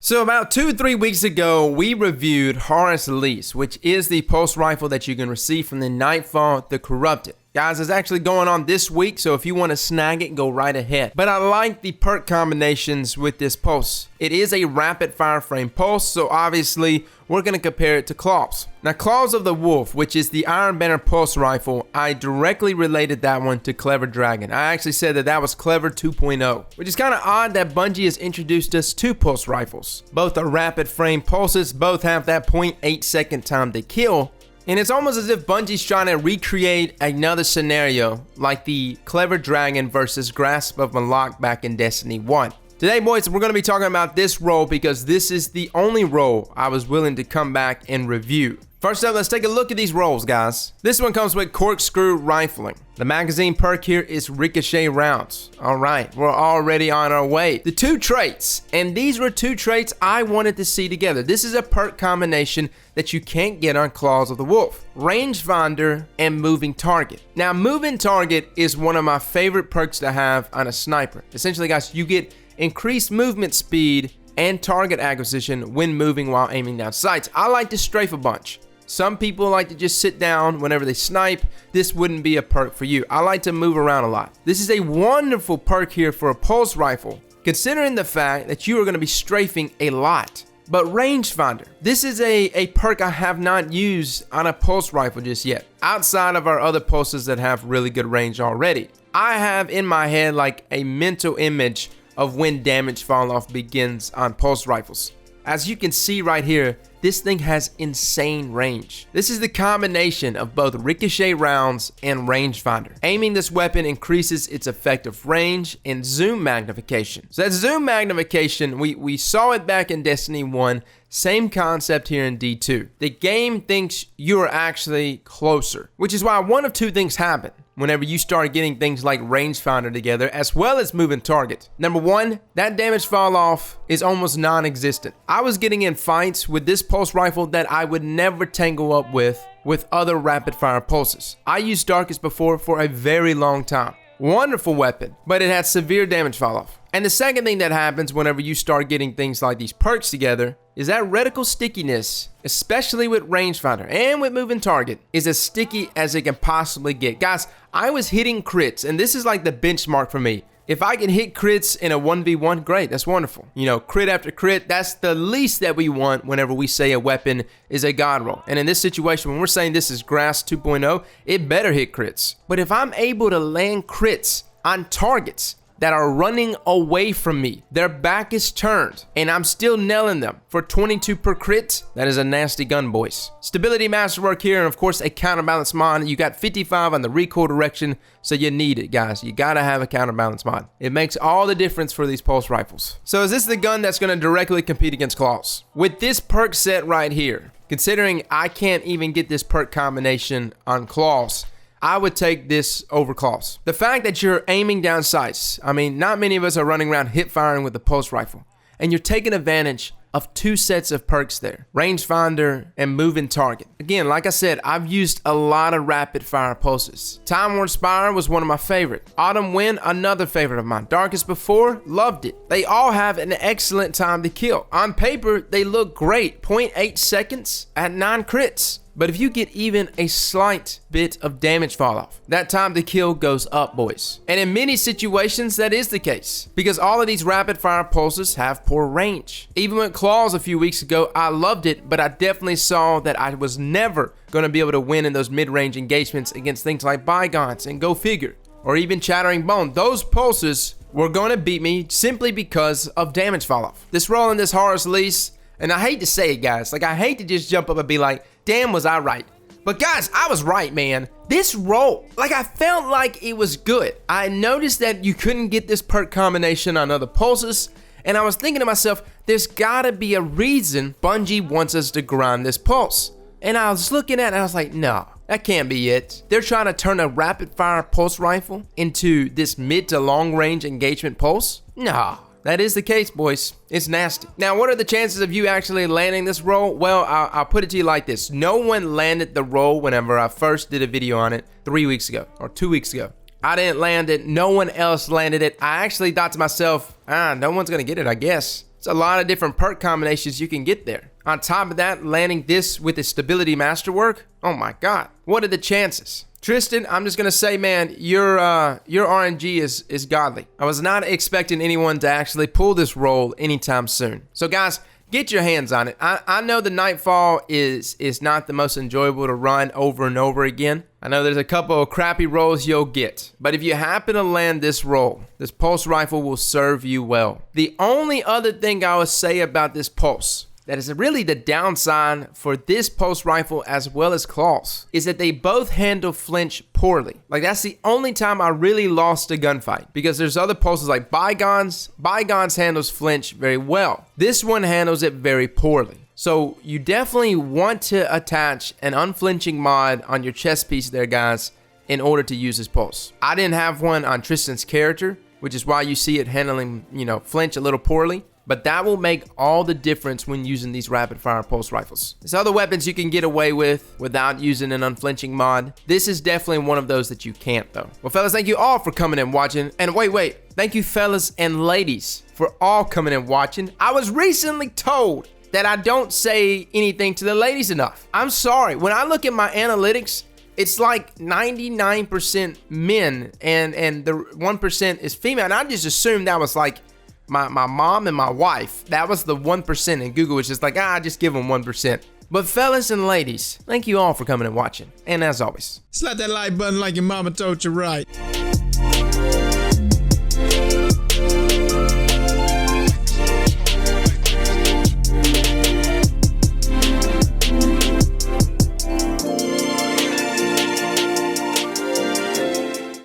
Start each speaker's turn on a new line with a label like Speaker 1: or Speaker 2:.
Speaker 1: So about 2-3 weeks ago, we reviewed Horus Lease, which is the pulse rifle that you can receive from the Nightfall the Corrupted. Guys, it's actually going on this week, so if you want to snag it, go right ahead. But I like the perk combinations with this pulse. It is a rapid fire frame pulse, so obviously we're going to compare it to Claws. Now, Claws of the Wolf, which is the Iron Banner pulse rifle, I directly related that one to Clever Dragon. I actually said that that was Clever 2.0, which is kind of odd that Bungie has introduced us to pulse rifles. Both are rapid frame pulses, both have that 0.8 second time to kill. And it's almost as if Bungie's trying to recreate another scenario like the Clever Dragon versus Grasp of Malok back in Destiny 1. Today, boys, we're going to be talking about this roll because this is the only roll I was willing to come back and review. First up, let's take a look at these rolls, guys. This one comes with Corkscrew Rifling. The magazine perk here is Ricochet Rounds. All right, we're already on our way. The two traits, and these were two traits I wanted to see together. This is a perk combination that you can't get on Claws of the Wolf. Rangefinder and Moving Target. Now, Moving Target is one of my favorite perks to have on a sniper. Essentially, guys, you get increased movement speed and target acquisition when moving while aiming down sights. I like to strafe a bunch. Some people like to just sit down whenever they snipe. This wouldn't be a perk for you. I like to move around a lot. This is a wonderful perk here for a pulse rifle, considering the fact that you are going to be strafing a lot. But Rangefinder, this is a perk I have not used on a pulse rifle just yet, outside of our other pulses that have really good range already. I have in my head like a mental image of when damage fall off begins on pulse rifles. As you can see right here, this thing has insane range. This is the combination of both ricochet rounds and rangefinder. Aiming this weapon increases its effective range and zoom magnification. So that zoom magnification, we saw it back in Destiny 1, same concept here in D2. The game thinks you are actually closer, which is why one of two things happen whenever you start getting things like rangefinder together as well as moving target. Number one, that damage fall off is almost non-existent. I was getting in fights with this pulse rifle that I would never tangle up with other rapid fire pulses. I used Darkest before for a very long time. Wonderful weapon, but it had severe damage fall off. And the second thing that happens whenever you start getting things like these perks together is that Reticle Stickiness, especially with Rangefinder and with Moving Target, is as sticky as it can possibly get. Guys, I was hitting crits, and this is like the benchmark for me. If I can hit crits in a 1v1, great, that's wonderful. You know, crit after crit, that's the least that we want whenever we say a weapon is a god roll. And in this situation, when we're saying this is Grasp 2.0, it better hit crits. But if I'm able to land crits on targets that are running away from me, their back is turned, and I'm still nailing them for 22 per crit, that is a nasty gun, boys. Stability masterwork here, and of course a counterbalance mod. You got 55 on the recoil direction, so you need it, guys. You gotta have a counterbalance mod. It makes all the difference for these pulse rifles. So is this the gun that's gonna directly compete against Claws? With this perk set right here, considering I can't even get this perk combination on Claws, I would take this over Claws. The fact that you're aiming down sights, I mean, not many of us are running around hip firing with the pulse rifle, and you're taking advantage of two sets of perks there, Rangefinder and Moving Target. Again, like I said, I've used a lot of rapid fire pulses. Time Worn Spire was one of my favorite. Autumn Wind, another favorite of mine. Darkest before, loved it. They all have an excellent time to kill. On paper, they look great. 0.8 seconds at 9 crits. But if you get even a slight bit of damage fall off, that time to kill goes up, boys. And in many situations, that is the case, because all of these rapid fire pulses have poor range. Even with Claws a few weeks ago, I loved it, but I definitely saw that I was never going to be able to win in those mid-range engagements against things like Bygones and Go Figure, or even Chattering Bone. Those pulses were going to beat me simply because of damage fall off. This roll in this Horus Lease, and I hate to say it, guys, like I hate to just jump up and be like, damn, was I right? But guys, I was right, man. This roll, like I felt like it was good. I noticed that you couldn't get this perk combination on other pulses, and I was thinking to myself, there's gotta be a reason Bungie wants us to grind this pulse. And I was looking at it and I was like, no, that can't be it. They're trying to turn a rapid fire pulse rifle into this mid to long range engagement pulse? No. That is the case, boys. It's nasty. Now, what are the chances of you actually landing this roll? Well, I'll put it to you like this. No one landed the roll whenever I first did a video on it 3 weeks ago or 2 weeks ago. I didn't land it. No one else landed it. I actually thought to myself, no one's going to get it, I guess. It's a lot of different perk combinations you can get there. On top of that, landing this with the stability masterwork, oh my god, what are the chances? Tristan, I'm just gonna say, man, your RNG is godly. I was not expecting anyone to actually pull this roll anytime soon. So guys, get your hands on it. I know the Nightfall is not the most enjoyable to run over and over again. I know there's a couple of crappy rolls you'll get, but if you happen to land this roll, this pulse rifle will serve you well. The only other thing I would say about this pulse, that is really the downside for this pulse rifle as well as claws, is that they both handle flinch poorly. Like, that's the only time I really lost a gunfight, because there's other pulses like Bygones. Bygones handles flinch very well. This one handles it very poorly. So you definitely want to attach an unflinching mod on your chest piece there, guys, in order to use this pulse. I didn't have one on Tristan's character, which is why you see it handling, flinch a little poorly. But that will make all the difference when using these rapid fire pulse rifles. There's other weapons you can get away with without using an unflinching mod. This is definitely one of those that you can't though. Well fellas, thank you all for coming and watching. And wait, thank you fellas and ladies for all coming and watching. I was recently told that I don't say anything to the ladies enough. I'm sorry, when I look at my analytics, it's like 99% men and the 1% is female. And I just assumed that was like my mom and my wife. That was the 1%, and Google was just like, just give them 1%. But fellas and ladies, thank you all for coming and watching. And as always,
Speaker 2: slap that like button like your mama told you right.